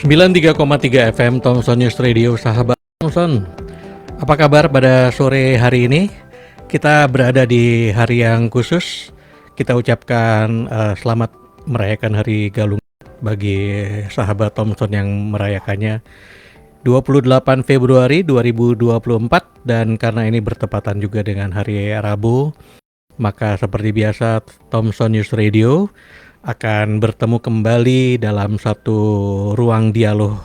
93,3 FM Thompson News Radio, sahabat Thompson. Apa kabar pada sore hari ini? Kita berada di hari yang khusus. Kita ucapkan selamat merayakan Hari Galung bagi sahabat Thompson yang merayakannya 28 Februari 2024, dan karena ini bertepatan juga dengan hari Rabu, maka seperti biasa Thompson News Radio akan bertemu kembali dalam satu ruang dialog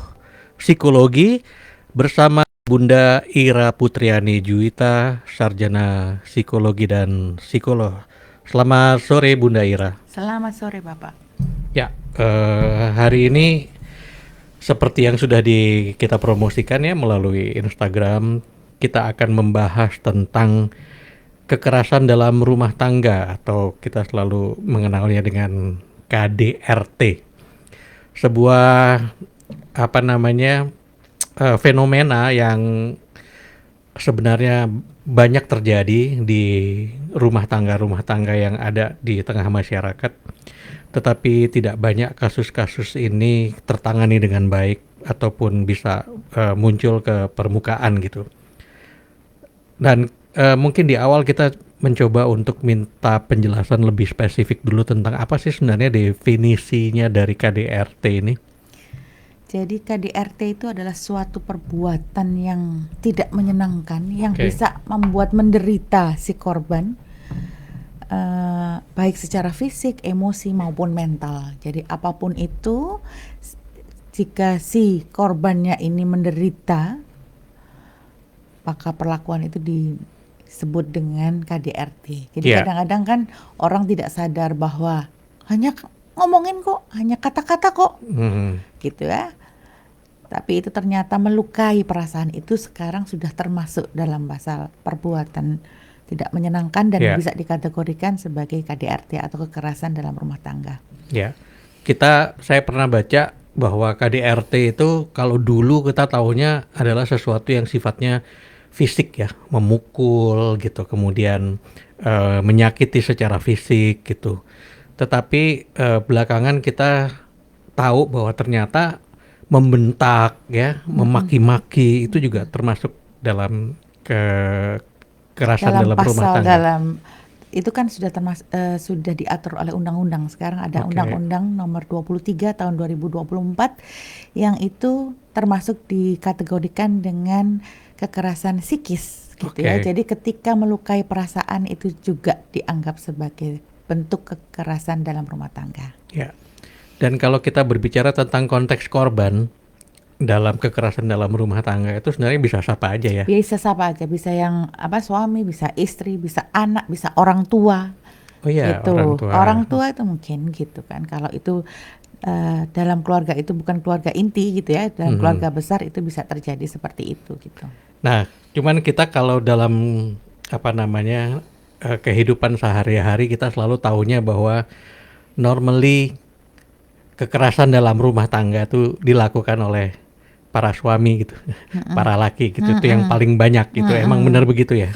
psikologi bersama Bunda Ira Putriani Juwita, Sarjana Psikologi dan Psikolog. Selamat sore Bunda Ira. Selamat sore Bapak. Ya, hari ini seperti yang sudah kita promosikan ya melalui Instagram, kita akan membahas tentang kekerasan dalam rumah tangga, atau kita selalu mengenalnya dengan KDRT. Sebuah fenomena yang sebenarnya banyak terjadi di rumah tangga yang ada di tengah masyarakat, tetapi tidak banyak kasus-kasus ini tertangani dengan baik ataupun bisa muncul ke permukaan gitu. Dan mungkin di awal kita mencoba untuk minta penjelasan lebih spesifik dulu tentang apa sih sebenarnya definisinya dari KDRT ini. Jadi KDRT itu adalah suatu perbuatan yang tidak menyenangkan, yang bisa membuat menderita si korban, baik secara fisik, emosi maupun mental. Jadi apapun itu, jika si korbannya ini menderita, maka perlakuan itu disebut dengan KDRT. Jadi kadang-kadang kan orang tidak sadar bahwa hanya ngomongin kok, hanya kata-kata kok, gitu ya. Tapi itu ternyata melukai perasaan, itu sekarang sudah termasuk dalam pasal perbuatan tidak menyenangkan dan bisa dikategorikan sebagai KDRT atau kekerasan dalam rumah tangga. Ya, saya pernah baca bahwa KDRT itu kalau dulu kita tahunya adalah sesuatu yang sifatnya fisik ya, memukul gitu, kemudian menyakiti secara fisik gitu. Tetapi belakangan kita tahu bahwa ternyata membentak ya, memaki-maki itu juga termasuk dalam kekerasan dalam rumah tangga. Itu kan sudah sudah diatur oleh undang-undang. Sekarang ada Undang-Undang Nomor 23 Tahun 2024 yang itu termasuk dikategorikan dengan kekerasan psikis gitu ya. Jadi ketika melukai perasaan itu juga dianggap sebagai bentuk kekerasan dalam rumah tangga. Ya. Dan kalau kita berbicara tentang konteks korban dalam kekerasan dalam rumah tangga, itu sebenarnya bisa siapa aja ya? Bisa siapa aja, bisa yang suami, bisa istri, bisa anak, bisa orang tua. Oh iya, gitu. orang tua. Orang tua itu mungkin gitu kan. Kalau itu dalam keluarga itu bukan keluarga inti gitu ya, dalam keluarga besar itu bisa terjadi seperti itu gitu. Nah, cuman kita kalau dalam kehidupan sehari-hari kita selalu tahunya bahwa normally kekerasan dalam rumah tangga itu dilakukan oleh para suami gitu, para laki gitu, itu yang paling banyak gitu. Emang benar begitu ya?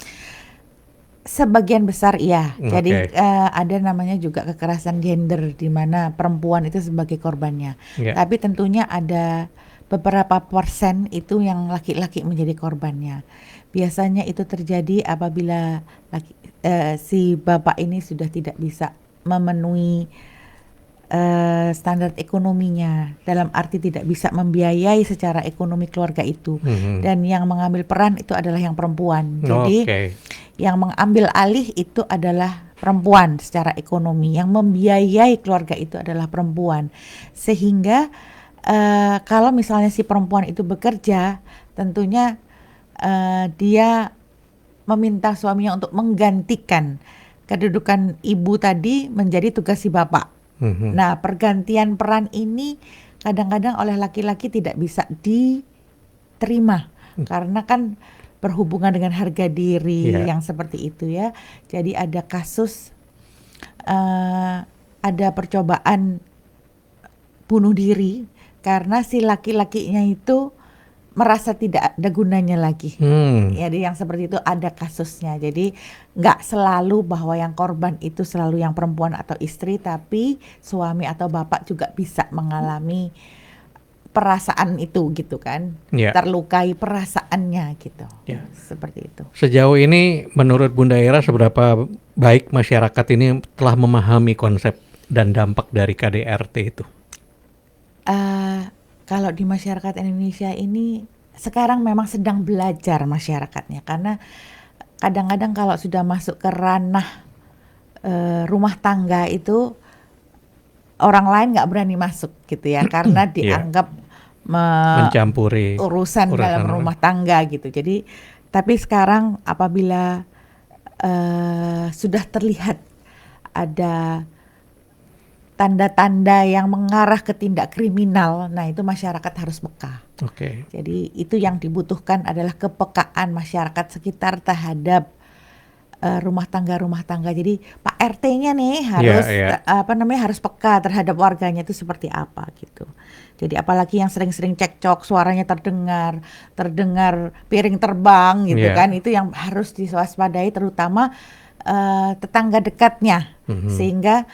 Sebagian besar iya. Jadi ada namanya juga kekerasan gender di mana perempuan itu sebagai korbannya. Tapi tentunya ada beberapa persen itu yang laki-laki menjadi korbannya. Biasanya itu terjadi apabila si bapak ini sudah tidak bisa memenuhi standar ekonominya, dalam arti tidak bisa membiayai secara ekonomi keluarga itu, dan yang mengambil peran itu adalah yang perempuan. Jadi yang mengambil alih itu adalah perempuan secara ekonomi, yang membiayai keluarga itu adalah perempuan. Sehingga kalau misalnya si perempuan itu bekerja, tentunya dia meminta suaminya untuk menggantikan kedudukan ibu tadi menjadi tugas si bapak. Nah, pergantian peran ini kadang-kadang oleh laki-laki tidak bisa diterima karena kan berhubungan dengan harga diri yang seperti itu ya. Jadi ada kasus ada percobaan bunuh diri karena si laki-lakinya itu merasa tidak ada gunanya lagi. Jadi yang seperti itu ada kasusnya. Jadi nggak selalu bahwa yang korban itu selalu yang perempuan atau istri, tapi suami atau bapak juga bisa mengalami perasaan itu gitu kan, terlukai perasaannya gitu, seperti itu. Sejauh ini menurut Bunda Ira seberapa baik masyarakat ini telah memahami konsep dan dampak dari KDRT itu? Kalau di masyarakat Indonesia ini sekarang memang sedang belajar masyarakatnya, karena kadang-kadang kalau sudah masuk ke ranah rumah tangga itu orang lain nggak berani masuk gitu ya, karena dianggap mencampuri urusan dalam rumah tangga gitu. Jadi tapi sekarang apabila sudah terlihat ada tanda-tanda yang mengarah ke tindak kriminal, nah itu masyarakat harus peka. Jadi itu yang dibutuhkan adalah kepekaan masyarakat sekitar terhadap rumah tangga. Jadi Pak RT-nya nih harus harus peka terhadap warganya itu seperti apa gitu. Jadi apalagi yang sering-sering cekcok, suaranya terdengar piring terbang gitu kan, itu yang harus diwaspadai, terutama tetangga dekatnya, sehingga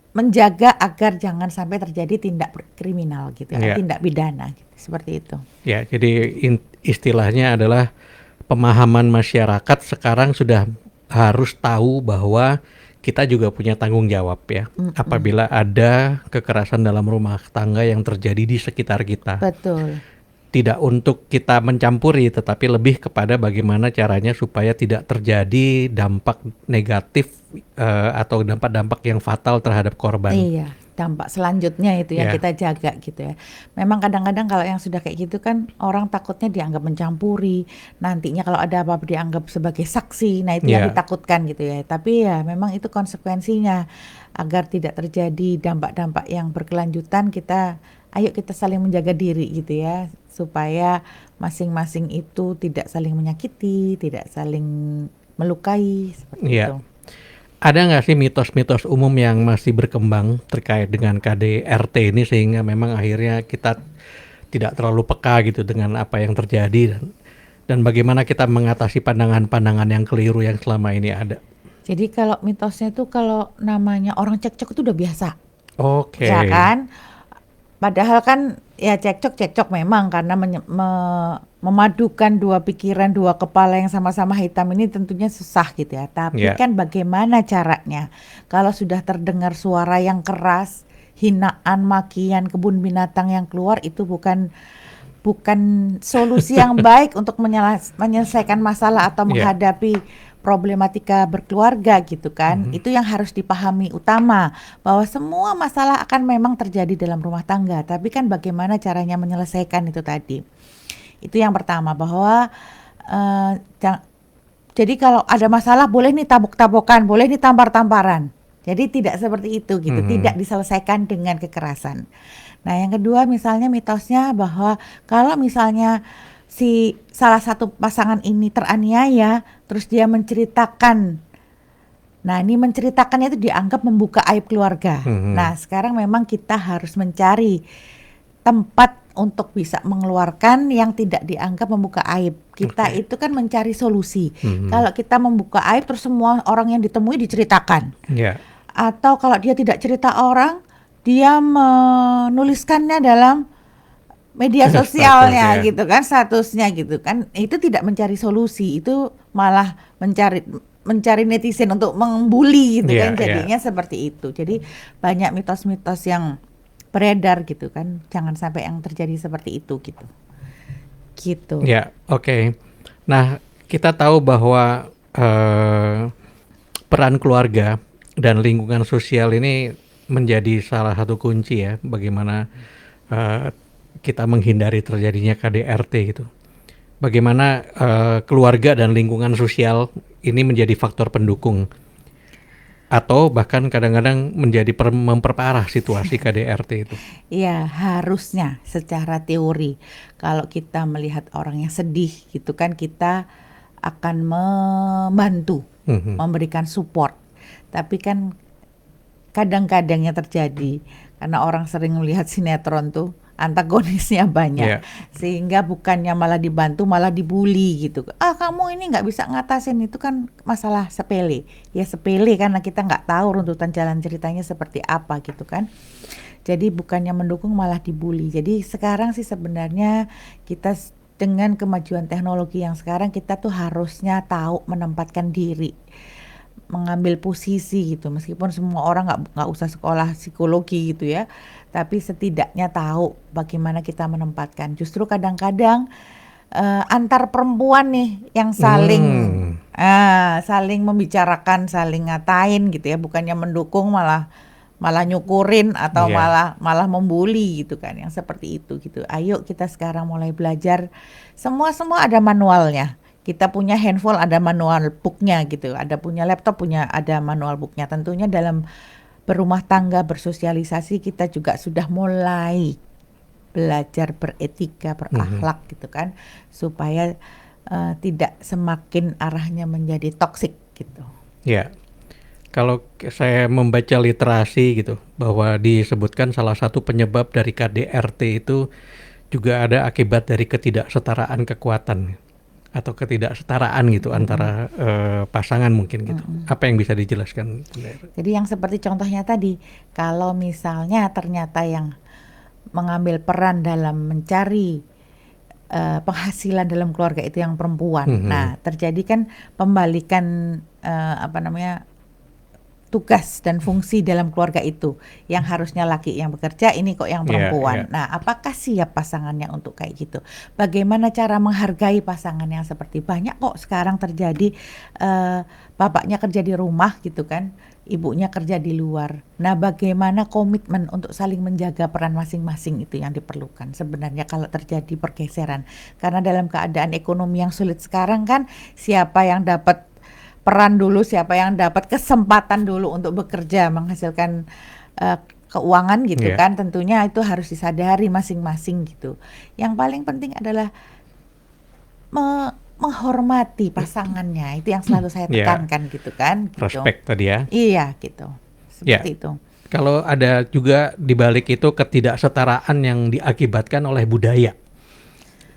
menjaga agar jangan sampai terjadi tindak kriminal gitu, tindak pidana gitu, seperti itu. Ya, jadi istilahnya adalah pemahaman masyarakat sekarang sudah harus tahu bahwa kita juga punya tanggung jawab ya, apabila ada kekerasan dalam rumah tangga yang terjadi di sekitar kita. Betul. Tidak untuk kita mencampuri, tetapi lebih kepada bagaimana caranya supaya tidak terjadi dampak negatif atau dampak-dampak yang fatal terhadap korban. Iya, dampak selanjutnya itu yang kita jaga gitu ya. Memang kadang-kadang kalau yang sudah kayak gitu kan orang takutnya dianggap mencampuri, nantinya kalau ada apa-apa dianggap sebagai saksi, nah itu yang ditakutkan gitu ya. Tapi ya memang itu konsekuensinya, agar tidak terjadi dampak-dampak yang berkelanjutan, ayo kita saling menjaga diri gitu ya, supaya masing-masing itu tidak saling menyakiti, tidak saling melukai, seperti itu. Ada nggak sih mitos-mitos umum yang masih berkembang terkait dengan KDRT ini sehingga memang akhirnya kita tidak terlalu peka gitu dengan apa yang terjadi, dan bagaimana kita mengatasi pandangan-pandangan yang keliru yang selama ini ada? Jadi kalau mitosnya itu kalau namanya orang cekcok itu udah biasa. Ya kan? Padahal kan ya cekcok memang karena memadukan dua pikiran, dua kepala yang sama-sama hitam ini tentunya susah gitu ya. Tapi kan bagaimana caranya? Kalau sudah terdengar suara yang keras, hinaan, makian, kebun binatang yang keluar, itu bukan solusi yang baik untuk menyelesaikan masalah atau menghadapi problematika berkeluarga gitu kan. Itu yang harus dipahami utama, bahwa semua masalah akan memang terjadi dalam rumah tangga, tapi kan bagaimana caranya menyelesaikan itu tadi. Itu yang pertama, bahwa jadi kalau ada masalah boleh nih tabok-tabokan, boleh nih tampar-tamparan. Jadi tidak seperti itu gitu, tidak diselesaikan dengan kekerasan. Nah yang kedua, misalnya mitosnya bahwa kalau misalnya si salah satu pasangan ini teraniaya, terus dia menceritakan, nah ini menceritakannya itu dianggap membuka aib keluarga. Nah sekarang memang kita harus mencari tempat untuk bisa mengeluarkan yang tidak dianggap membuka aib. Kita itu kan mencari solusi. Kalau kita membuka aib terus semua orang yang ditemui diceritakan, atau kalau dia tidak cerita orang, dia menuliskannya dalam media sosialnya gitu kan, statusnya gitu kan, itu tidak mencari solusi, itu malah mencari netizen untuk membuli gitu kan, jadinya seperti itu. Jadi banyak mitos-mitos yang beredar gitu kan, jangan sampai yang terjadi seperti itu gitu. Nah kita tahu bahwa peran keluarga dan lingkungan sosial ini menjadi salah satu kunci ya, bagaimana kita menghindari terjadinya KDRT gitu. Bagaimana keluarga dan lingkungan sosial ini menjadi faktor pendukung atau bahkan kadang-kadang menjadi memperparah situasi KDRT itu. Iya, harusnya secara teori kalau kita melihat orang yang sedih gitu kan, kita akan membantu, memberikan support. Tapi kan kadang-kadangnya terjadi karena orang sering melihat sinetron tuh antagonisnya banyak, sehingga bukannya malah dibantu malah dibully gitu. Kamu ini nggak bisa ngatasin, itu kan masalah sepele. Ya sepele karena kita nggak tahu runtutan jalan ceritanya seperti apa gitu kan. Jadi bukannya mendukung malah dibully. Jadi sekarang sih sebenarnya kita dengan kemajuan teknologi yang sekarang, kita tuh harusnya tahu menempatkan diri, mengambil posisi gitu. Meskipun semua orang nggak usah sekolah psikologi gitu ya, tapi setidaknya tahu bagaimana kita menempatkan. Justru kadang-kadang antar perempuan nih yang saling membicarakan, saling ngatain gitu ya, bukannya mendukung malah nyukurin atau malah membuli gitu kan, yang seperti itu gitu. Ayo kita sekarang mulai belajar, semua ada manualnya. Kita punya handphone ada manual booknya gitu, ada punya laptop ada manual booknya. Tentunya dalam berumah tangga, bersosialisasi, kita juga sudah mulai belajar beretika, berakhlak gitu kan, supaya tidak semakin arahnya menjadi toksik gitu. Ya, kalau saya membaca literasi gitu, bahwa disebutkan salah satu penyebab dari KDRT itu juga ada akibat dari ketidaksetaraan kekuatan atau ketidaksetaraan gitu antara pasangan mungkin gitu. Apa yang bisa dijelaskan? Jadi yang seperti contohnya tadi, kalau misalnya ternyata yang mengambil peran dalam mencari penghasilan dalam keluarga itu yang perempuan. Nah, terjadi kan pembalikan tugas dan fungsi dalam keluarga itu, yang harusnya laki yang bekerja, ini kok yang perempuan. Nah, apakah siap pasangannya untuk kayak gitu? Bagaimana cara menghargai pasangan yang seperti, banyak kok sekarang terjadi bapaknya kerja di rumah gitu kan, ibunya kerja di luar. Nah, bagaimana komitmen untuk saling menjaga peran masing-masing itu yang diperlukan sebenarnya kalau terjadi pergeseran. Karena dalam keadaan ekonomi yang sulit sekarang kan, siapa yang dapat peran dulu, siapa yang dapat kesempatan dulu untuk bekerja menghasilkan keuangan gitu kan, tentunya itu harus disadari masing-masing gitu. Yang paling penting adalah menghormati pasangannya, itu yang selalu saya tekankan gitu kan. Gitu. Respect tadi ya. Iya gitu, seperti itu. Kalau ada juga di balik itu ketidaksetaraan yang diakibatkan oleh budaya,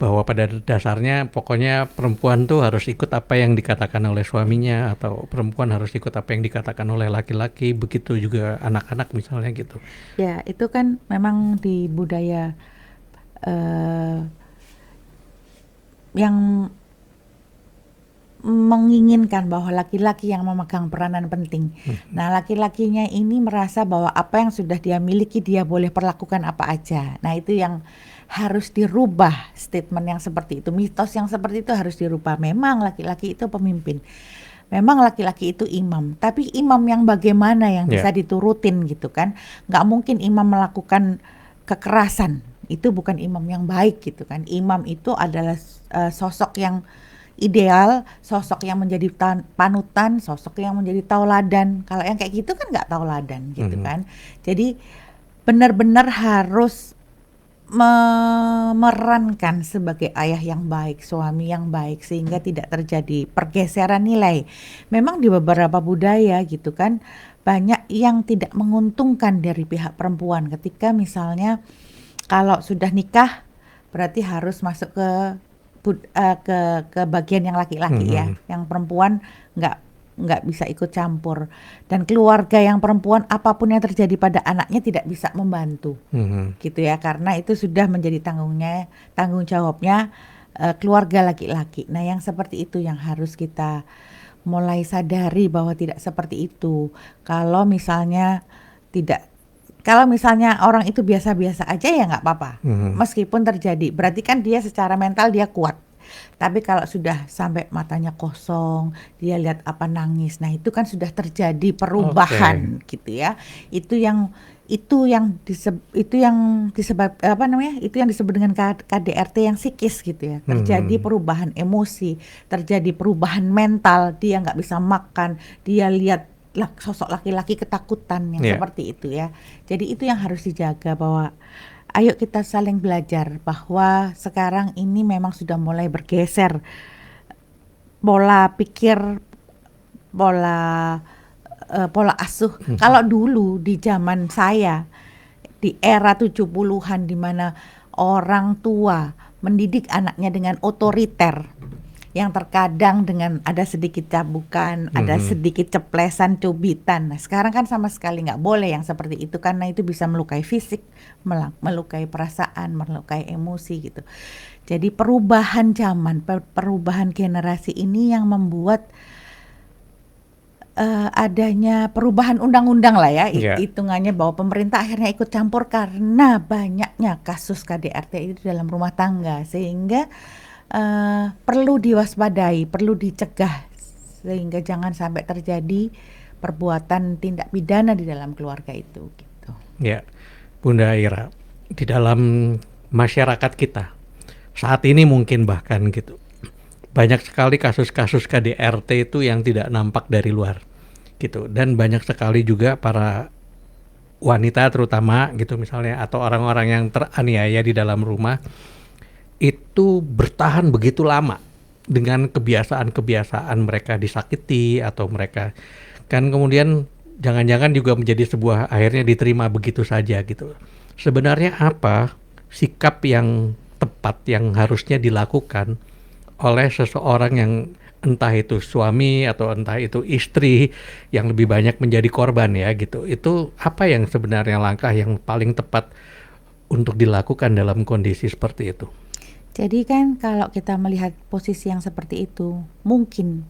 bahwa pada dasarnya pokoknya perempuan tuh harus ikut apa yang dikatakan oleh suaminya, atau perempuan harus ikut apa yang dikatakan oleh laki-laki, begitu juga anak-anak misalnya gitu. Ya, itu kan memang di budaya yang menginginkan bahwa laki-laki yang memegang peranan penting. Nah, laki-lakinya ini merasa bahwa apa yang sudah dia miliki dia boleh perlakukan apa aja. Nah, itu yang harus dirubah, statement yang seperti itu, mitos yang seperti itu harus dirubah. Memang laki-laki itu pemimpin, memang laki-laki itu imam, tapi imam yang bagaimana yang bisa diturutin gitu kan. Nggak mungkin imam melakukan kekerasan, itu bukan imam yang baik gitu kan. Imam itu adalah sosok yang ideal, sosok yang menjadi panutan, sosok yang menjadi tauladan. Kalau yang kayak gitu kan nggak tauladan gitu kan. Jadi benar-benar harus memerankan sebagai ayah yang baik, suami yang baik, sehingga tidak terjadi pergeseran nilai. Memang di beberapa budaya gitu kan, banyak yang tidak menguntungkan dari pihak perempuan ketika misalnya kalau sudah nikah berarti harus masuk ke bagian yang laki-laki ya, yang perempuan nggak bisa ikut campur, dan keluarga yang perempuan apapun yang terjadi pada anaknya tidak bisa membantu gitu ya, karena itu sudah menjadi tanggung jawabnya keluarga laki-laki. Nah, yang seperti itu yang harus kita mulai sadari bahwa tidak seperti itu. Kalau misalnya orang itu biasa-biasa aja ya nggak apa-apa, meskipun terjadi, berarti kan dia secara mental dia kuat. Tapi kalau sudah sampai matanya kosong, dia lihat apa nangis, nah itu kan sudah terjadi perubahan gitu ya. Itu yang disebut dengan KDRT yang psikis gitu ya. Terjadi perubahan emosi, terjadi perubahan mental, dia nggak bisa makan, dia lihat sosok laki-laki ketakutan yang seperti itu ya. Jadi itu yang harus dijaga, bahwa ayo kita saling belajar bahwa sekarang ini memang sudah mulai bergeser pola pikir, pola asuh. Kalau dulu di zaman saya, di era 70-an di mana orang tua mendidik anaknya dengan otoriter, yang terkadang dengan ada sedikit cabukan, ada sedikit ceplesan, cubitan. Nah, sekarang kan sama sekali nggak boleh yang seperti itu karena itu bisa melukai fisik, melukai perasaan, melukai emosi gitu. Jadi perubahan zaman, perubahan generasi ini yang membuat adanya perubahan undang-undang lah ya, hitungannya bahwa pemerintah akhirnya ikut campur karena banyaknya kasus KDRT itu dalam rumah tangga, sehingga perlu diwaspadai, perlu dicegah sehingga jangan sampai terjadi perbuatan tindak pidana di dalam keluarga itu gitu. Ya, Bunda Ira, di dalam masyarakat kita saat ini mungkin bahkan gitu banyak sekali kasus-kasus KDRT itu yang tidak nampak dari luar gitu, dan banyak sekali juga para wanita terutama gitu misalnya, atau orang-orang yang teraniaya di dalam rumah itu bertahan begitu lama dengan kebiasaan-kebiasaan mereka disakiti, atau mereka kan kemudian jangan-jangan juga menjadi sebuah akhirnya diterima begitu saja gitu. Sebenarnya apa sikap yang tepat yang harusnya dilakukan oleh seseorang yang entah itu suami atau entah itu istri yang lebih banyak menjadi korban ya gitu. Itu apa yang sebenarnya langkah yang paling tepat untuk dilakukan dalam kondisi seperti itu? Jadi kan kalau kita melihat posisi yang seperti itu, mungkin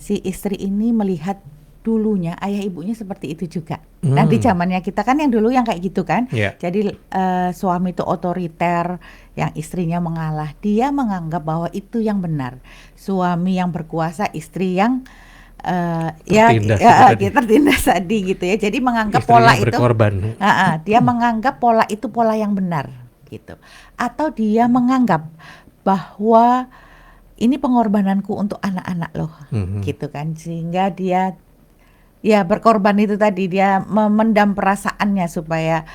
si istri ini melihat dulunya ayah ibunya seperti itu juga. Nah di zamannya kita kan yang dulu yang kayak gitu kan. Jadi suami itu otoriter, yang istrinya mengalah. Dia menganggap bahwa itu yang benar. Suami yang berkuasa, istri yang tertindas tadi gitu ya. Jadi menganggap istri pola itu berkorban. Dia menganggap pola itu pola yang benar gitu. Atau dia menganggap bahwa ini pengorbananku untuk anak-anak loh, gitu kan. Sehingga dia berkorban itu tadi, dia memendam perasaannya supaya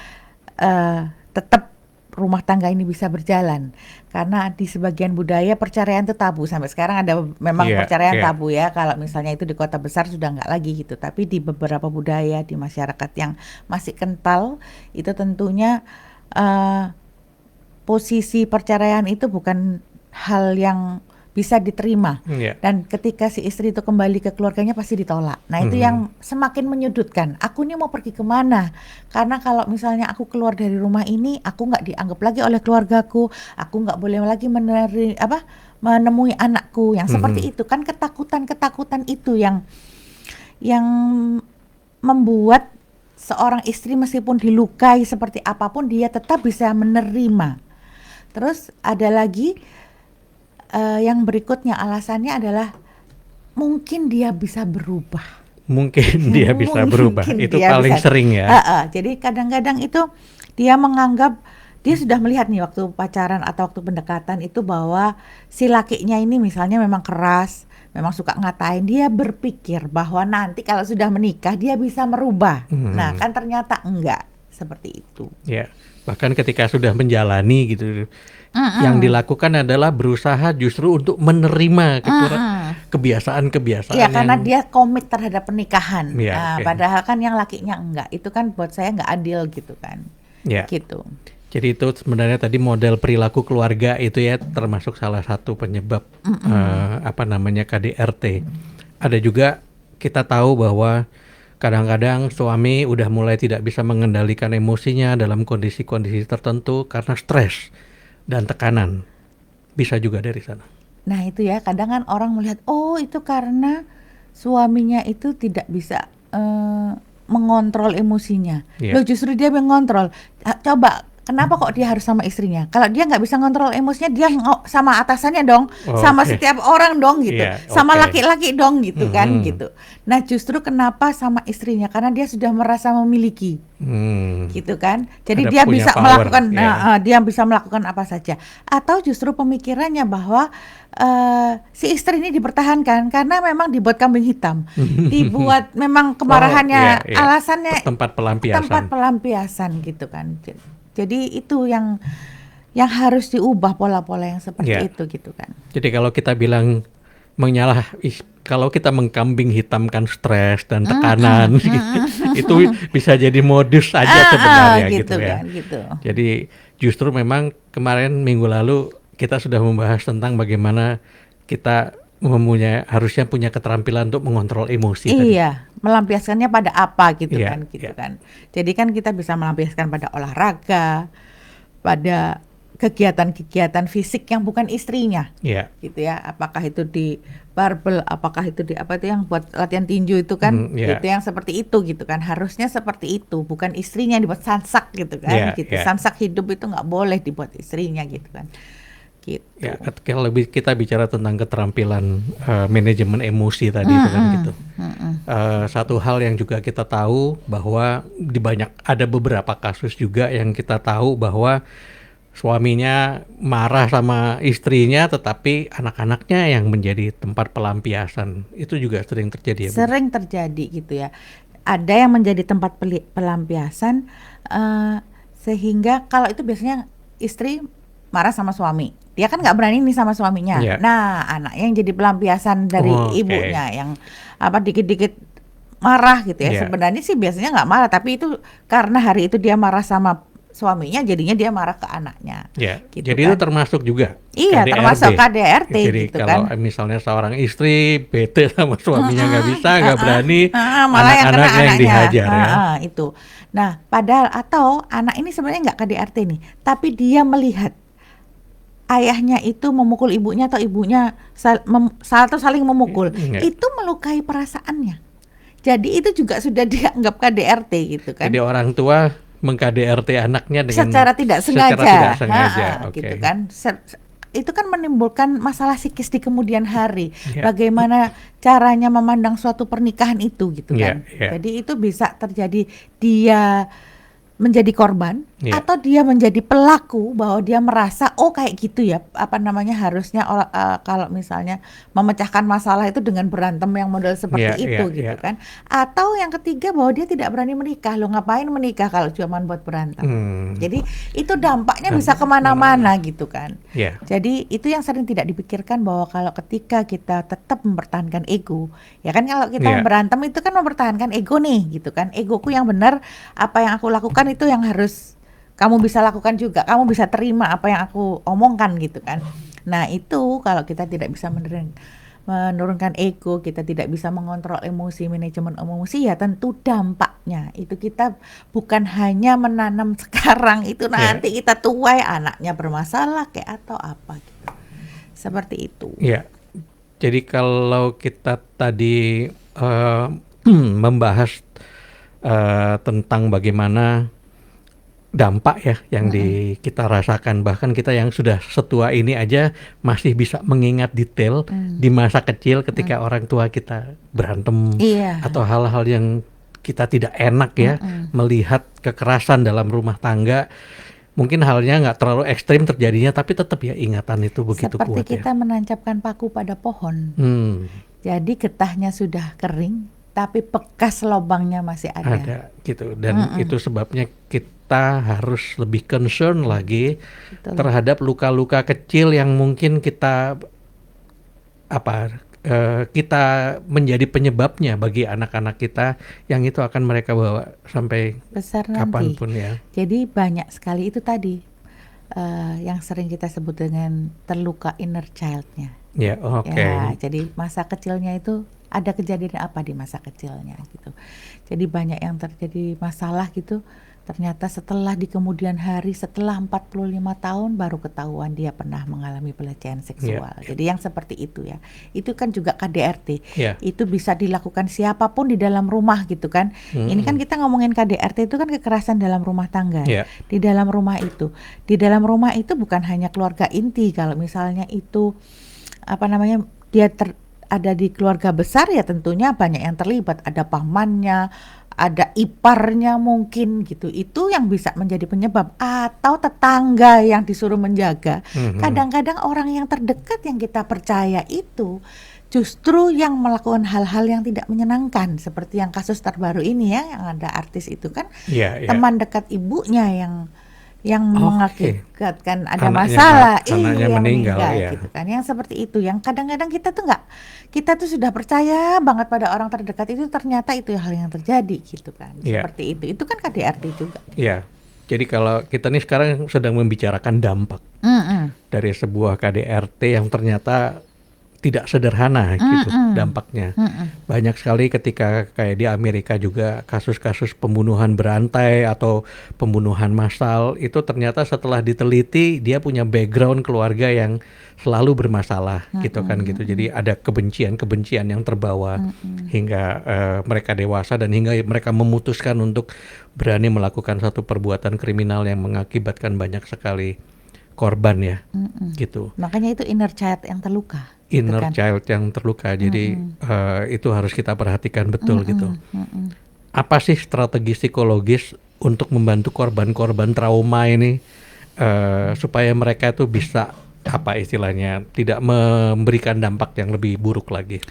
tetap rumah tangga ini bisa berjalan. Karena di sebagian budaya perceraian itu tabu, sampai sekarang ada memang perceraian tabu ya. Kalau misalnya itu di kota besar sudah nggak lagi gitu, tapi di beberapa budaya di masyarakat yang masih kental itu tentunya posisi perceraian itu bukan hal yang bisa diterima. Dan ketika si istri itu kembali ke keluarganya pasti ditolak. Nah itu yang semakin menyudutkan. Aku ini mau pergi kemana? Karena kalau misalnya aku keluar dari rumah ini, aku nggak dianggap lagi oleh keluargaku. Aku nggak boleh lagi menemui anakku. Yang seperti itu kan, ketakutan itu yang membuat seorang istri meskipun dilukai seperti apapun dia tetap bisa menerima. Terus ada lagi yang berikutnya, alasannya adalah mungkin dia bisa berubah. Mungkin dia bisa berubah. Itu paling sering ya. Jadi kadang-kadang itu dia menganggap, dia sudah melihat nih waktu pacaran atau waktu pendekatan itu bahwa si lakinya ini misalnya memang keras, memang suka ngatain. Dia berpikir bahwa nanti kalau sudah menikah dia bisa merubah. Nah kan ternyata enggak seperti itu. Ya, bahkan ketika sudah menjalani gitu, yang dilakukan adalah berusaha justru untuk menerima kebiasaan-kebiasaan. Iya, karena dia komit terhadap pernikahan. Padahal kan yang lakinya enggak. Itu kan buat saya enggak adil gitu kan. Gitu. Jadi itu sebenarnya tadi model perilaku keluarga itu ya termasuk salah satu penyebab KDRT. Ada juga kita tahu bahwa kadang-kadang suami udah mulai tidak bisa mengendalikan emosinya dalam kondisi-kondisi tertentu karena stres dan tekanan. Bisa juga dari sana. Nah itu ya, kadang kan orang melihat, oh itu karena suaminya itu tidak bisa mengontrol emosinya. Loh justru dia mengontrol. Coba, kenapa kok dia harus sama istrinya? Kalau dia nggak bisa ngontrol emosinya, dia sama atasannya dong, sama setiap orang dong gitu, sama laki-laki dong gitu kan gitu. Nah justru kenapa sama istrinya? Karena dia sudah merasa memiliki, gitu kan. Jadi dia bisa melakukan, dia bisa melakukan apa saja. Atau justru pemikirannya bahwa si istri ini dipertahankan karena memang dibuat kambing hitam, dibuat memang kemarahannya, alasannya tempat pelampiasan gitu kan. Jadi itu yang harus diubah pola-pola yang seperti itu gitu kan. Jadi kalau kita bilang kalau kita mengkambing hitamkan stres dan tekanan, itu bisa jadi modus aja sebenarnya gitu ya. Kan, gitu. Jadi justru memang kemarin minggu lalu kita sudah membahas tentang bagaimana kita harusnya punya keterampilan untuk mengontrol emosi tadi. Iya, melampiaskannya pada apa gitu Iya, kan, gitu iya. kan. Jadi kan kita bisa melampiaskan pada olahraga, pada kegiatan-kegiatan fisik yang bukan istrinya, Iya. gitu ya. Apakah itu di barbel, apakah itu di apa itu yang buat latihan tinju itu kan, Iya. itu yang seperti itu gitu kan. Harusnya seperti itu, bukan istrinya yang dibuat sansak gitu kan, Iya, gitu. iya. Sansak hidup itu nggak boleh dibuat istrinya gitu kan, gitu. Ya, kalau lebih kita bicara tentang keterampilan manajemen emosi tadi itu kan gitu. Satu hal yang juga kita tahu bahwa ada beberapa kasus juga yang kita tahu bahwa suaminya marah sama istrinya, tetapi anak-anaknya yang menjadi tempat pelampiasan. Itu juga sering terjadi ya, Bu? Sering terjadi gitu ya. Ada yang menjadi tempat pelampiasan, sehingga kalau itu biasanya istri marah sama suami. Dia kan nggak berani nih sama suaminya. Yeah. Nah, anaknya yang jadi pelampiasan dari ibunya yang dikit-dikit marah gitu ya. Yeah. Sebenarnya sih biasanya nggak marah, tapi itu karena hari itu dia marah sama suaminya, jadinya dia marah ke anaknya. Ya, gitu jadi kan. itu termasuk juga Iya, KDRT. termasuk KDRT Jadi gitu kalau kan. misalnya seorang istri bete sama suaminya nggak bisa, nggak berani, malah yang kena anak-anaknya yang dihajar ya. Itu. Nah, padahal atau anak ini sebenarnya nggak KDRT nih, tapi dia melihat ayahnya itu memukul ibunya atau ibunya saling memukul. Itu melukai perasaannya. Jadi itu juga sudah dianggap KDRT gitu kan. Jadi orang tua meng-KDRT anaknya dengan secara tidak sengaja. Okay. Gitu kan. Itu kan menimbulkan masalah psikis di kemudian hari. Bagaimana caranya memandang suatu pernikahan itu gitu kan. Jadi itu bisa terjadi dia menjadi korban atau dia menjadi pelaku, bahwa dia merasa kayak gitu ya, harusnya kalau misalnya memecahkan masalah itu dengan berantem yang model seperti itu gitu kan. Atau yang ketiga, bahwa dia tidak berani menikah. Lo ngapain menikah kalau cuma buat berantem? Jadi itu dampaknya bisa kemana-mana gitu kan. Jadi itu yang sering tidak dipikirkan, bahwa kalau ketika kita tetap mempertahankan ego, ya kan, kalau kita berantem itu kan mempertahankan ego nih gitu kan. Egoku yang benar, apa yang aku lakukan itu yang harus kamu bisa lakukan juga, kamu bisa terima apa yang aku omongkan gitu kan. Nah itu kalau kita tidak bisa menurunkan ego, kita tidak bisa mengontrol emosi, manajemen emosi, ya tentu dampaknya itu kita bukan hanya menanam sekarang, itu nanti kita tua anaknya bermasalah kayak atau apa gitu. Seperti itu. Iya. Jadi kalau kita tadi membahas tentang bagaimana dampak ya yang kita rasakan, bahkan kita yang sudah setua ini aja masih bisa mengingat detail di masa kecil ketika orang tua kita berantem atau hal-hal yang kita tidak enak ya, melihat kekerasan dalam rumah tangga. Mungkin halnya nggak terlalu ekstrim terjadinya, tapi tetap ya ingatan itu begitu seperti kuat ya. Seperti kita menancapkan paku pada pohon. Jadi getahnya sudah kering, tapi bekas lubangnya masih ada. Ada gitu, dan itu sebabnya kita harus lebih concern lagi terhadap luka-luka kecil yang mungkin kita kita menjadi penyebabnya bagi anak-anak kita, yang itu akan mereka bawa sampai besar kapanpun nanti. Ya. Jadi banyak sekali itu tadi yang sering kita sebut dengan terluka inner child-nya. Ya, Ya, jadi masa kecilnya itu ada kejadian apa di masa kecilnya gitu. Jadi banyak yang terjadi masalah gitu. Ternyata setelah di kemudian hari, setelah 45 tahun baru ketahuan dia pernah mengalami pelecehan seksual. Jadi yang seperti itu ya. Itu kan juga KDRT. Itu bisa dilakukan siapapun di dalam rumah gitu kan. Ini kan kita ngomongin KDRT itu kan kekerasan dalam rumah tangga. Di dalam rumah itu. Di dalam rumah itu bukan hanya keluarga inti. Kalau misalnya itu dia ada di keluarga besar, ya tentunya banyak yang terlibat. Ada pamannya, ada iparnya mungkin gitu. Itu yang bisa menjadi penyebab, atau tetangga yang disuruh menjaga. Kadang-kadang orang yang terdekat yang kita percaya itu justru yang melakukan hal-hal yang tidak menyenangkan, seperti yang kasus terbaru ini ya, yang ada artis itu kan teman dekat ibunya yang mengakibatkan ada masalah, anaknya meninggal gitu kan. Yang seperti itu, yang kadang-kadang kita tuh sudah percaya banget pada orang terdekat itu, ternyata itu hal yang terjadi gitu kan. Seperti itu kan KDRT juga. Iya. Jadi kalau kita nih sekarang sedang membicarakan dampak dari sebuah KDRT yang ternyata tidak sederhana gitu dampaknya. Banyak sekali ketika kayak di Amerika juga kasus-kasus pembunuhan berantai atau pembunuhan massal itu ternyata setelah diteliti dia punya background keluarga yang selalu bermasalah gitu kan gitu. Jadi ada kebencian yang terbawa hingga mereka dewasa dan hingga mereka memutuskan untuk berani melakukan satu perbuatan kriminal yang mengakibatkan banyak sekali korban ya, gitu. Makanya itu inner child yang terluka. Inner gitu kan? child yang terluka, jadi itu harus kita perhatikan betul gitu. Apa sih strategi psikologis untuk membantu korban-korban trauma ini supaya mereka itu bisa apa istilahnya tidak memberikan dampak yang lebih buruk lagi?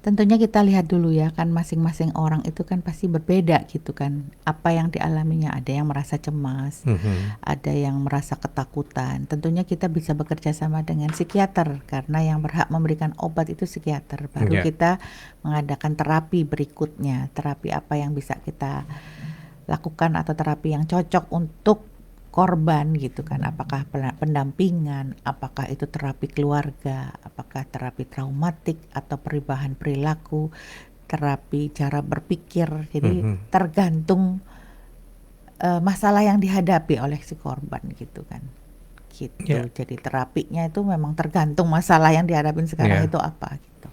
Tentunya kita lihat dulu ya kan masing-masing orang itu kan pasti berbeda gitu kan apa yang dialaminya, ada yang merasa cemas, ada yang merasa ketakutan. Tentunya kita bisa bekerja sama dengan psikiater karena yang berhak memberikan obat itu psikiater. Baru kita mengadakan terapi berikutnya, terapi apa yang bisa kita lakukan atau terapi yang cocok untuk korban gitu kan, apakah pendampingan, apakah itu terapi keluarga, apakah terapi traumatik atau perubahan perilaku, terapi cara berpikir. Jadi tergantung masalah yang dihadapi oleh si korban gitu kan gitu. Jadi terapinya itu memang tergantung masalah yang dihadapin sekarang itu apa gitu.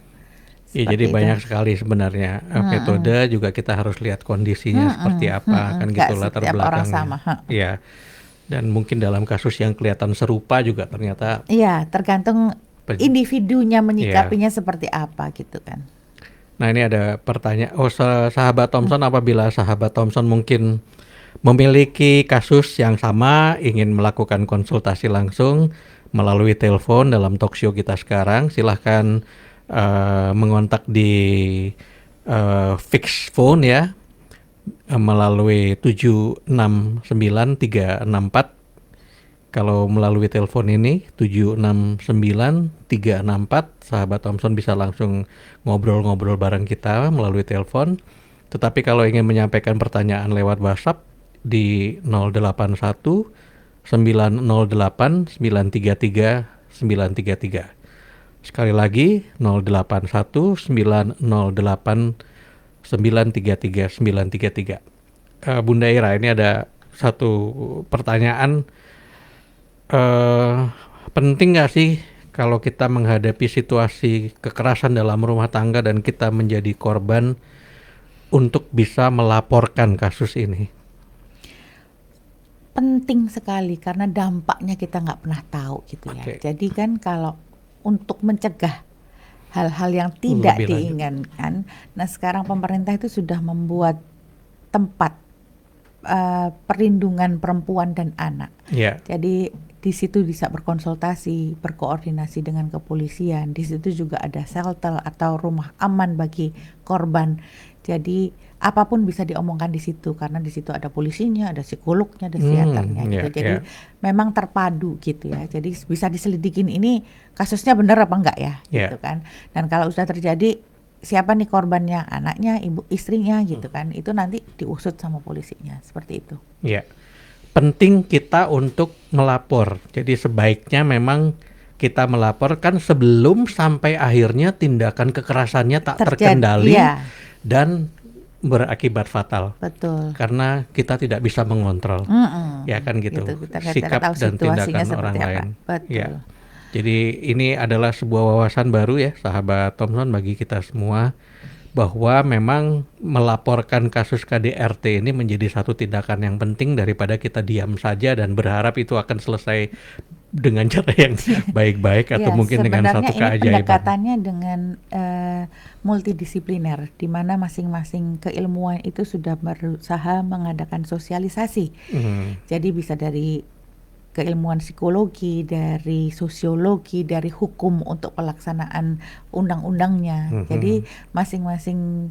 Ya, jadi banyak sekali sebenarnya metode, juga kita harus lihat kondisinya seperti apa kan gitu, latar belakangnya. Ya. Dan mungkin dalam kasus yang kelihatan serupa juga ternyata tergantung individunya menyikapinya seperti apa gitu kan. Nah, ini ada pertanyaan, sahabat Thompson, apabila sahabat Thompson mungkin memiliki kasus yang sama, ingin melakukan konsultasi langsung melalui telepon dalam talkshow kita sekarang, silahkan mengontak di fix phone ya, melalui 769-364. Kalau melalui telepon ini 769-364, sahabat Thompson bisa langsung ngobrol-ngobrol bareng kita melalui telepon. Tetapi kalau ingin menyampaikan pertanyaan lewat WhatsApp di 081 908 933 933. Sekali lagi 081 908 933 933. Bunda Ira, ini ada satu pertanyaan, penting nggak sih kalau kita menghadapi situasi kekerasan dalam rumah tangga dan kita menjadi korban untuk bisa melaporkan kasus ini? Penting sekali karena dampaknya kita nggak pernah tahu gitu ya. Jadi kan kalau untuk mencegah hal-hal yang tidak diinginkan. Nah, sekarang pemerintah itu sudah membuat tempat perlindungan perempuan dan anak. Jadi di situ bisa berkonsultasi, berkoordinasi dengan kepolisian. Di situ juga ada shelter atau rumah aman bagi korban. Jadi apapun bisa diomongkan di situ karena di situ ada polisinya, ada psikolognya, ada psikiaternya gitu. Jadi memang terpadu gitu ya. Jadi bisa diselidikin ini kasusnya benar apa enggak ya gitu kan. Dan kalau sudah terjadi siapa nih korbannya, anaknya, ibu, istrinya gitu kan. Itu nanti diusut sama polisinya seperti itu. Penting kita untuk melapor. Jadi sebaiknya memang kita melaporkan sebelum sampai akhirnya tindakan kekerasannya tak terkendali dan berakibat fatal. Betul. Karena kita tidak bisa mengontrol. Ya kan gitu. Sikap dan tindakan orang lain. Betul. Jadi ini adalah sebuah wawasan baru ya, sahabat Thompson, bagi kita semua, bahwa memang melaporkan kasus KDRT ini menjadi satu tindakan yang penting daripada kita diam saja dan berharap itu akan selesai dengan cara yang baik-baik atau mungkin dengan satu keajaiban. Sebenarnya ini pendekatannya dengan multidisipliner, di mana masing-masing keilmuan itu sudah berusaha mengadakan sosialisasi. Jadi bisa dari keilmuan psikologi, dari sosiologi, dari hukum untuk pelaksanaan undang-undangnya. Jadi masing-masing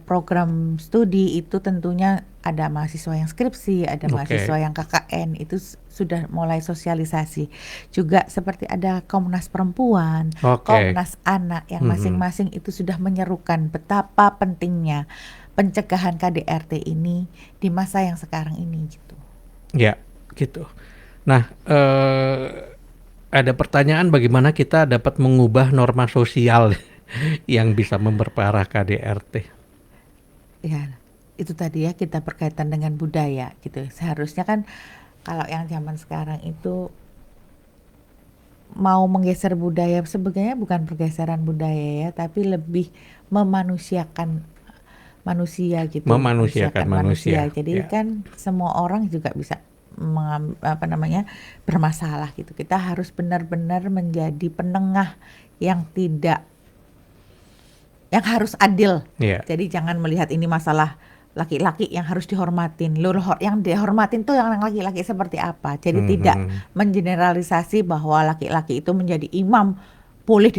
program studi itu tentunya ada mahasiswa yang skripsi, ada mahasiswa yang KKN, itu sudah mulai sosialisasi. Juga seperti ada Komnas Perempuan, Komnas Anak yang masing-masing itu sudah menyerukan betapa pentingnya pencegahan KDRT ini di masa yang sekarang ini gitu. Ya, gitu. Nah, ada pertanyaan bagaimana kita dapat mengubah norma sosial yang bisa memperparah KDRT. Ya, itu tadi ya kita berkaitan dengan budaya gitu. Seharusnya kan kalau yang zaman sekarang itu mau menggeser budaya, sebenarnya bukan pergeseran budaya ya, tapi lebih memanusiakan manusia gitu, Memanusiakan manusia. Jadi Ya. kan semua orang juga bisa bermasalah gitu. Kita harus benar-benar menjadi penengah yang harus adil. Ya. Jadi jangan melihat ini masalah laki-laki yang harus dihormatin. Yang dihormatin tuh yang laki-laki seperti apa. Jadi tidak mengeneralisasi bahwa laki-laki itu menjadi imam boleh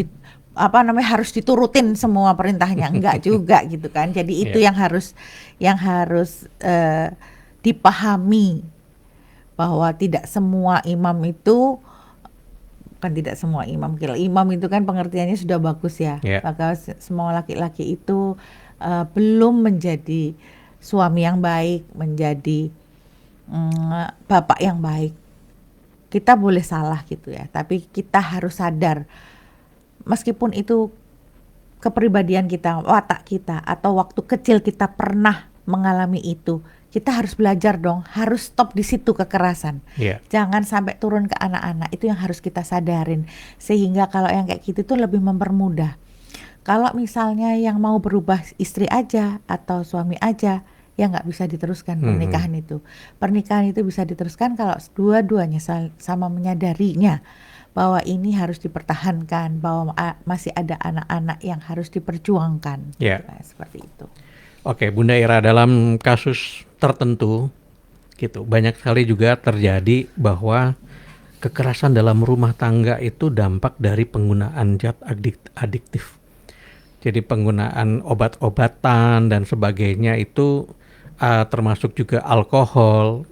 harus diturutin semua perintahnya. Enggak juga gitu kan. Jadi itu yang harus dipahami bahwa tidak semua imam itu, kan tidak semua imam. Imam itu kan pengertiannya sudah bagus ya. Maka semua laki-laki itu belum menjadi suami yang baik, menjadi bapak yang baik. Kita boleh salah gitu ya, tapi kita harus sadar meskipun itu kepribadian kita, watak kita, atau waktu kecil kita pernah mengalami itu, kita harus belajar dong, harus stop di situ kekerasan. Jangan sampai turun ke anak-anak, itu yang harus kita sadarin. Sehingga kalau yang kayak gitu tuh lebih mempermudah. Kalau misalnya yang mau berubah istri aja atau suami aja, ya nggak bisa diteruskan pernikahan itu. Pernikahan itu bisa diteruskan kalau dua-duanya sama menyadarinya bahwa ini harus dipertahankan, bahwa masih ada anak-anak yang harus diperjuangkan. Seperti itu. Oke, Bunda Ira, dalam kasus tertentu gitu, banyak sekali juga terjadi bahwa kekerasan dalam rumah tangga itu dampak dari penggunaan zat adiktif. Jadi penggunaan obat-obatan dan sebagainya itu termasuk juga alkohol,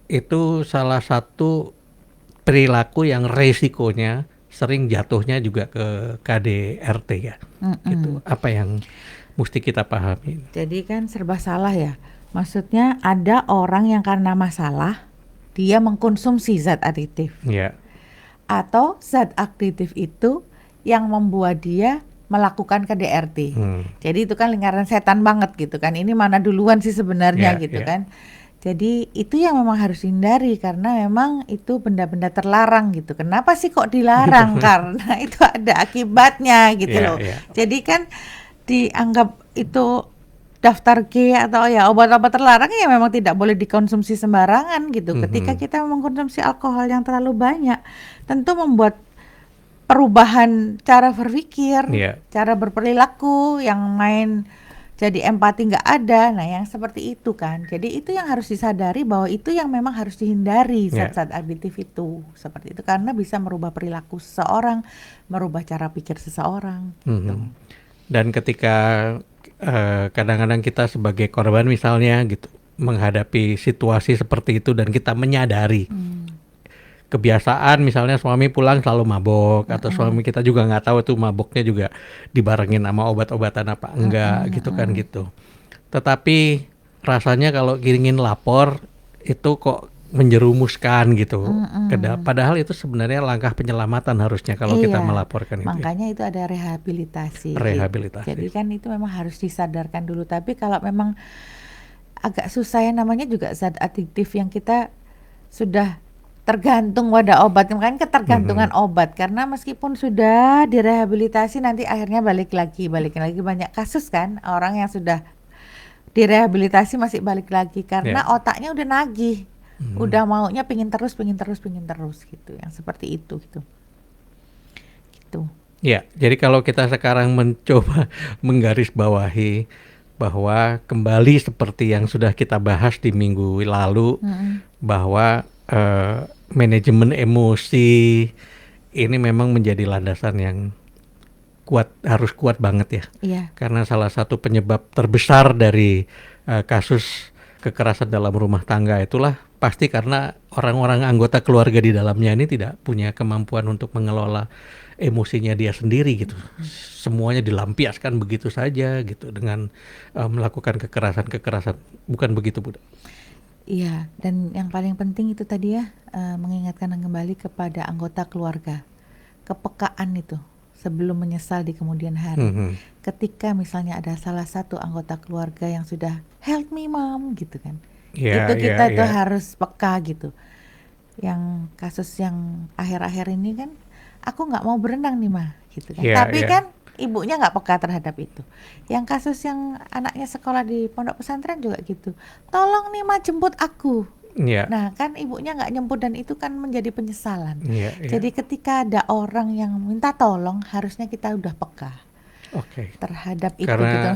itu salah satu perilaku yang resikonya sering jatuhnya juga ke KDRT ya. Gitu. Apa yang mesti kita pahami? Jadi kan serba salah ya. Maksudnya ada orang yang karena masalah dia mengkonsumsi zat adiktif. Atau zat adiktif itu yang membuat dia melakukan KDRT. Jadi itu kan lingkaran setan banget gitu kan. Ini mana duluan sih sebenarnya gitu kan. Jadi itu yang memang harus dihindari karena memang itu benda-benda terlarang gitu. Kenapa sih kok dilarang? Karena itu ada akibatnya gitu loh. Jadi kan dianggap itu daftar G atau ya obat-obat terlarang ya memang tidak boleh dikonsumsi sembarangan gitu. Ketika kita mengkonsumsi alkohol yang terlalu banyak, tentu membuat perubahan cara berpikir, cara berperilaku yang main, jadi empati nggak ada. Nah yang seperti itu kan, jadi itu yang harus disadari bahwa itu yang memang harus dihindari zat-zat adiktif itu, seperti itu karena bisa merubah perilaku seseorang, merubah cara pikir seseorang. Gitu. Dan ketika kadang-kadang kita sebagai korban misalnya gitu menghadapi situasi seperti itu dan kita menyadari kebiasaan misalnya suami pulang selalu mabok atau suami kita juga nggak tahu tuh maboknya juga dibarengin sama obat-obatan apa enggak gitu kan gitu. Tetapi rasanya kalau ingin lapor itu kok menjerumuskan gitu. Padahal itu sebenarnya langkah penyelamatan harusnya kalau kita melaporkan itu. Makanya itu ada rehabilitasi. Jadi kan itu memang harus disadarkan dulu. Tapi kalau memang agak susah ya, namanya juga zat adiktif yang kita sudah tergantung pada obat, kan ketergantungan obat, karena meskipun sudah direhabilitasi nanti akhirnya balik lagi banyak kasus kan orang yang sudah direhabilitasi masih balik lagi karena otaknya udah nagih, udah maunya pingin terus gitu, yang seperti itu gitu. Ya, jadi kalau kita sekarang mencoba menggarisbawahi bahwa kembali seperti yang sudah kita bahas di minggu lalu, bahwa manajemen emosi ini memang menjadi landasan yang harus kuat banget ya. Karena salah satu penyebab terbesar dari kasus kekerasan dalam rumah tangga itulah pasti karena orang-orang anggota keluarga di dalamnya ini tidak punya kemampuan untuk mengelola emosinya dia sendiri gitu. Semuanya dilampiaskan begitu saja gitu dengan melakukan kekerasan. Bukan begitu, Bu? Iya, dan yang paling penting itu tadi ya, mengingatkan kembali kepada anggota keluarga. kepekaan itu sebelum menyesal di kemudian hari. Ketika misalnya ada salah satu anggota keluarga yang sudah help me mom gitu kan, itu kita tuh harus peka gitu. Yang kasus yang akhir-akhir ini kan, aku nggak mau berenang nih mah gitu kan, tapi kan ibunya nggak peka terhadap itu. Yang kasus yang anaknya sekolah di pondok pesantren juga gitu, tolong nih mah jemput aku. Nah kan ibunya nggak nyemput dan itu kan menjadi penyesalan. Jadi ketika ada orang yang minta tolong, harusnya kita udah peka terhadap itu. Karena gitu.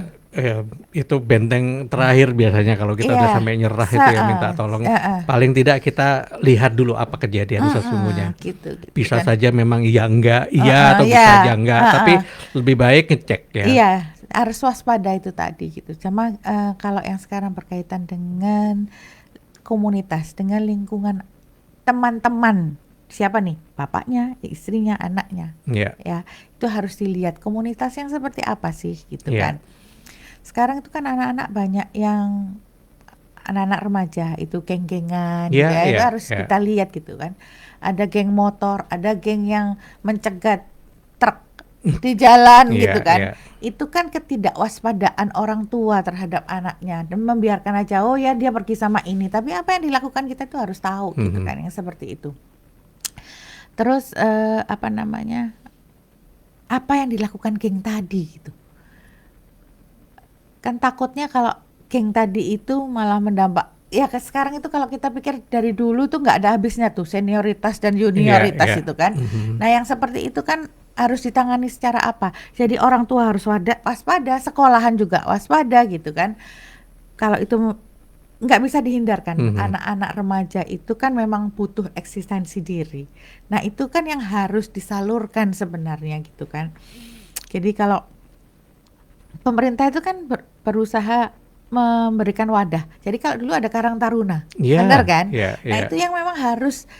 Itu benteng terakhir biasanya kalau kita udah sampai nyerah itu ya minta tolong. Paling tidak kita lihat dulu apa kejadian sesungguhnya. Gitu bisa kan. saja memang iya enggak, atau bisa aja enggak, tapi lebih baik ngecek ya. Iya, harus waspada itu tadi gitu. Cuma kalau yang sekarang berkaitan dengan komunitas, dengan lingkungan teman-teman, siapa nih? Bapaknya, istrinya, anaknya. Ya, itu harus dilihat komunitas yang seperti apa sih gitu kan. Sekarang itu kan anak-anak banyak yang anak-anak remaja itu geng-gengan gitu ya. Itu harus kita lihat gitu kan. Ada geng motor, ada geng yang mencegat truk di jalan gitu kan. Itu kan ketidakwaspadaan orang tua terhadap anaknya dan membiarkan aja, oh ya dia pergi sama ini, tapi apa yang dilakukan kita tuh harus tahu gitu kan, yang seperti itu. Terus apa yang dilakukan geng tadi gitu. Kan takutnya kalau geng tadi itu malah mendampak, ya sekarang itu kalau kita pikir dari dulu tuh nggak ada habisnya tuh senioritas dan junioritas itu kan. Nah yang seperti itu kan harus ditangani secara apa? Jadi orang tua harus waspada, sekolahan juga waspada gitu kan. Kalau itu nggak bisa dihindarkan, anak-anak remaja itu kan memang butuh eksistensi diri. Nah itu kan yang harus disalurkan sebenarnya gitu kan. Jadi kalau pemerintah itu kan berusaha memberikan wadah. Jadi kalau dulu ada Karang Taruna, benar kan? Nah itu yang memang harus,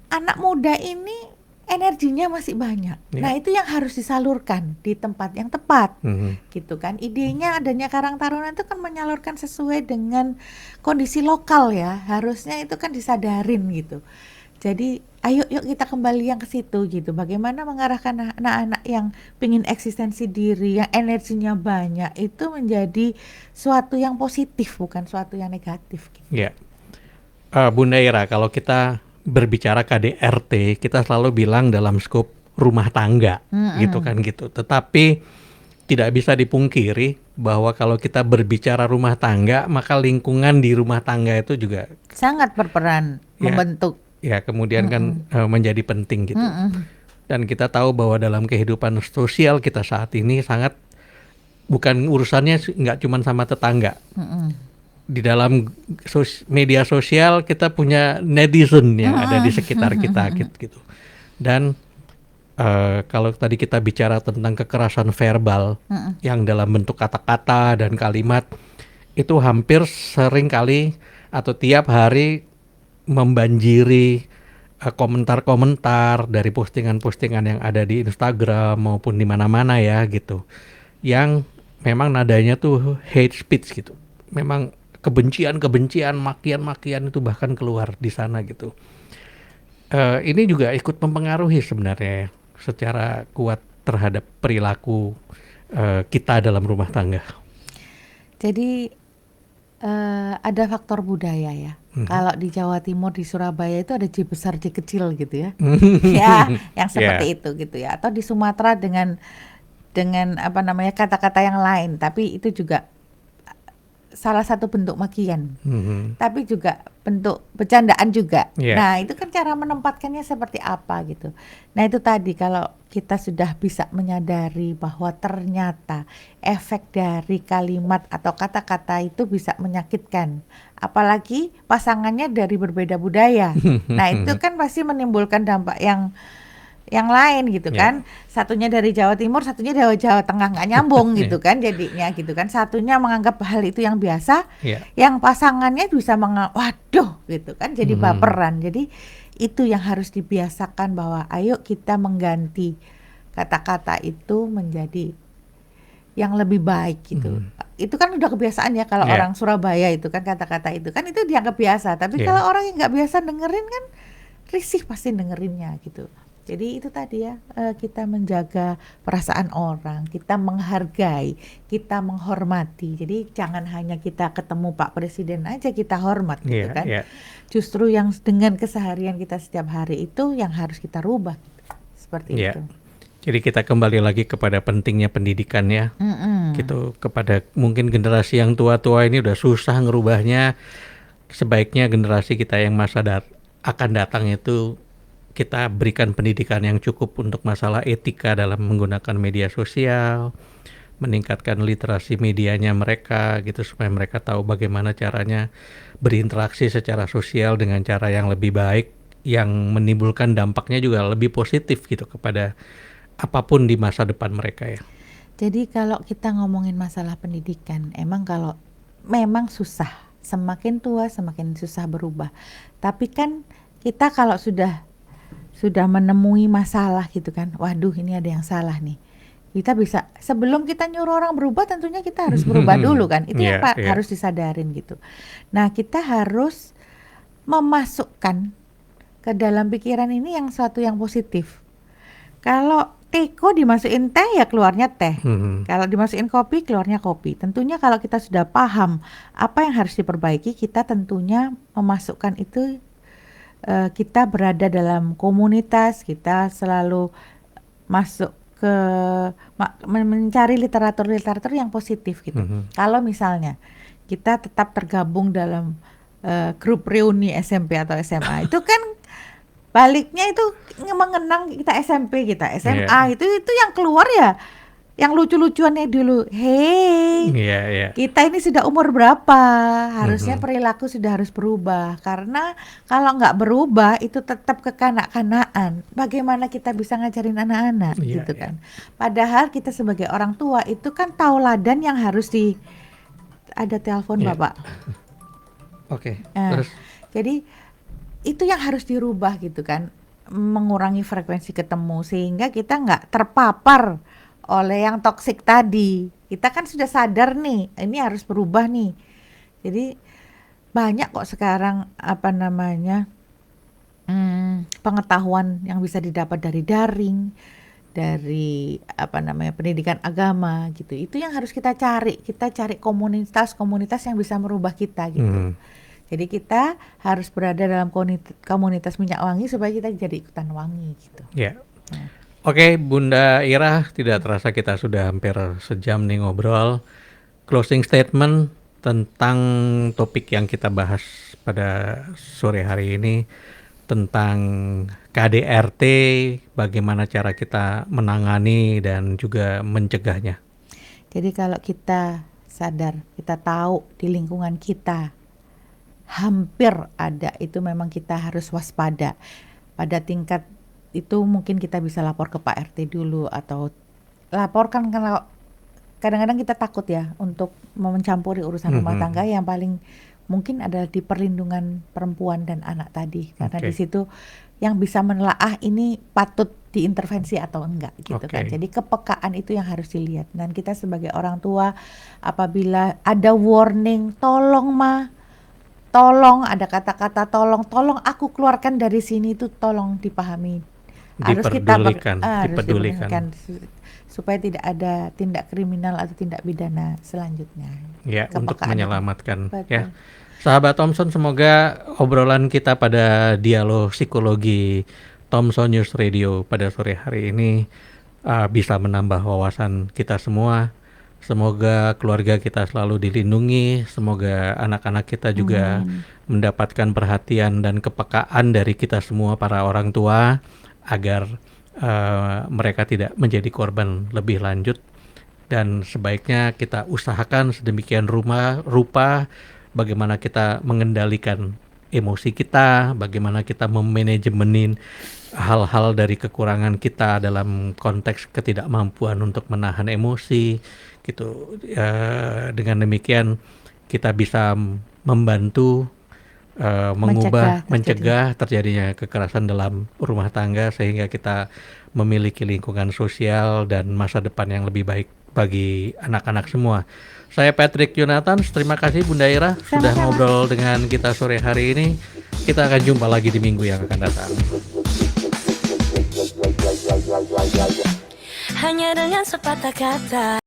anak muda ini energinya masih banyak. Nah itu yang harus disalurkan di tempat yang tepat, gitu kan. Idenya adanya Karang Taruna itu kan menyalurkan sesuai dengan kondisi lokal ya. Harusnya itu kan disadarin gitu. Jadi ayo yuk kita kembali yang ke situ gitu. Bagaimana mengarahkan anak-anak yang pengen eksistensi diri, yang energinya banyak itu menjadi suatu yang positif, bukan suatu yang negatif. Gitu. Bunda Ira, kalau kita berbicara KDRT, kita selalu bilang dalam skop rumah tangga, gitu kan gitu. Tetapi tidak bisa dipungkiri bahwa kalau kita berbicara rumah tangga, maka lingkungan di rumah tangga itu juga sangat berperan membentuk. Kemudian kan menjadi penting gitu. Dan kita tahu bahwa dalam kehidupan sosial kita saat ini sangat, bukan urusannya nggak cuma sama tetangga. Di dalam media sosial kita punya netizen yang ada di sekitar kita gitu. Dan kalau tadi kita bicara tentang kekerasan verbal yang dalam bentuk kata-kata dan kalimat, itu hampir sering kali atau tiap hari membanjiri komentar-komentar dari postingan-postingan yang ada di Instagram maupun di mana-mana ya gitu, yang memang nadanya tuh hate speech gitu, memang kebencian, makian-makian itu bahkan keluar di sana gitu. Ini juga ikut mempengaruhi sebenarnya secara kuat terhadap perilaku kita dalam rumah tangga. Jadi ada faktor budaya ya. Kalau di Jawa Timur, di Surabaya itu ada J besar J kecil gitu ya. Ya, yang seperti itu gitu ya. Atau di Sumatera dengan kata-kata yang lain, tapi itu juga salah satu bentuk makian. Tapi juga bentuk bercandaan juga. Nah, itu kan cara menempatkannya seperti apa gitu. Nah, itu tadi kalau kita sudah bisa menyadari bahwa ternyata efek dari kalimat atau kata-kata itu bisa menyakitkan. Apalagi pasangannya dari berbeda budaya. Nah, itu kan pasti menimbulkan dampak yang lain gitu kan. Satunya dari Jawa Timur, satunya dari Jawa Tengah, nggak nyambung gitu kan jadinya gitu kan. Satunya menganggap hal itu yang biasa, yang pasangannya bisa waduh gitu kan, jadi baperan. Jadi itu yang harus dibiasakan, bahwa ayo kita mengganti kata-kata itu menjadi yang lebih baik gitu. Itu kan udah kebiasaan ya kalau orang Surabaya itu kan, kata-kata itu kan itu dianggap biasa. Tapi kalau orang yang nggak biasa dengerin kan risih pasti dengerinnya gitu. Jadi itu tadi ya, kita menjaga perasaan orang, kita menghargai, kita menghormati. Jadi jangan hanya kita ketemu Pak Presiden aja kita hormat gitu kan. Justru yang dengan keseharian kita setiap hari itu yang harus kita rubah gitu. Seperti itu. Jadi kita kembali lagi kepada pentingnya pendidikan ya. Gitu, kepada mungkin generasi yang tua-tua ini udah susah ngerubahnya. Sebaiknya generasi kita yang akan datang itu kita berikan pendidikan yang cukup untuk masalah etika dalam menggunakan media sosial, meningkatkan literasi medianya mereka gitu, supaya mereka tahu bagaimana caranya berinteraksi secara sosial dengan cara yang lebih baik, yang menimbulkan dampaknya juga lebih positif gitu kepada apapun di masa depan mereka ya. Jadi kalau kita ngomongin masalah pendidikan, kalau memang susah, semakin tua semakin susah berubah. Tapi kan kita kalau sudah menemui masalah gitu kan, waduh ini ada yang salah nih. Kita bisa, sebelum kita nyuruh orang berubah tentunya kita harus berubah dulu kan. Itu yang harus disadarin gitu. Nah, kita harus memasukkan ke dalam pikiran ini yang suatu yang positif. Kalau teko dimasukin teh ya keluarnya teh. Kalau dimasukin kopi keluarnya kopi. Tentunya kalau kita sudah paham apa yang harus diperbaiki, kita tentunya memasukkan itu. Kita berada dalam komunitas, kita selalu masuk ke mencari literatur yang positif gitu. Kalau misalnya kita tetap tergabung dalam grup reuni SMP atau SMA, itu kan baliknya itu mengenang kita SMP, kita SMA, itu yang keluar ya yang lucu-lucuannya dulu. Kita ini sudah umur berapa? Harusnya perilaku sudah harus berubah. Karena kalau nggak berubah itu tetap kekanak-kanaan. Bagaimana kita bisa ngajarin anak-anak gitu kan? Padahal kita sebagai orang tua itu kan tauladan yang harus ada telepon Bapak. Oke. Terus? Jadi itu yang harus dirubah gitu kan, mengurangi frekuensi ketemu sehingga kita nggak terpapar oleh yang toksik tadi. Kita kan sudah sadar nih, ini harus berubah nih. Jadi banyak kok sekarang pengetahuan yang bisa didapat dari daring, dari pendidikan agama gitu. Itu yang harus kita cari. Kita cari komunitas yang bisa merubah kita gitu. Jadi kita harus berada dalam komunitas minyak wangi supaya kita jadi ikutan wangi gitu. Oke, Bunda Ira, tidak terasa kita sudah hampir sejam nih ngobrol. Closing statement tentang topik yang kita bahas pada sore hari ini, tentang KDRT, bagaimana cara kita menangani dan juga mencegahnya. Jadi kalau kita sadar, kita tahu di lingkungan kita hampir ada, itu memang kita harus waspada. Pada tingkat itu mungkin kita bisa lapor ke Pak RT dulu atau laporkan, kalau kadang-kadang kita takut ya untuk mencampuri urusan rumah tangga. Yang paling mungkin adalah di perlindungan perempuan dan anak tadi, karena di situ yang bisa menelaah ini patut diintervensi atau enggak gitu kan. Jadi kepekaan itu yang harus dilihat, dan kita sebagai orang tua apabila ada warning, tolong ada kata-kata tolong aku keluarkan dari sini, itu tolong dipahami. Harus kita dipedulikan supaya tidak ada tindak kriminal atau tindak pidana selanjutnya. Ya, untuk menyelamatkan. Ya, sahabat Thompson, semoga obrolan kita pada dialog psikologi Thompson News Radio pada sore hari ini bisa menambah wawasan kita semua. Semoga keluarga kita selalu dilindungi, semoga anak-anak kita juga mendapatkan perhatian dan kepekaan dari kita semua para orang tua, agar mereka tidak menjadi korban lebih lanjut. Dan sebaiknya kita usahakan sedemikian rupa bagaimana kita mengendalikan emosi kita, bagaimana kita memanajemenin hal-hal dari kekurangan kita dalam konteks ketidakmampuan untuk menahan emosi gitu. Dengan demikian kita bisa membantu mencegah terjadinya kekerasan dalam rumah tangga, sehingga kita memiliki lingkungan sosial dan masa depan yang lebih baik bagi anak-anak semua. Saya Patrick Jonathan, terima kasih Bunda Ira sudah ngobrol dengan kita sore hari ini. Kita akan jumpa lagi di minggu yang akan datang. hanya dengan sepatah kata.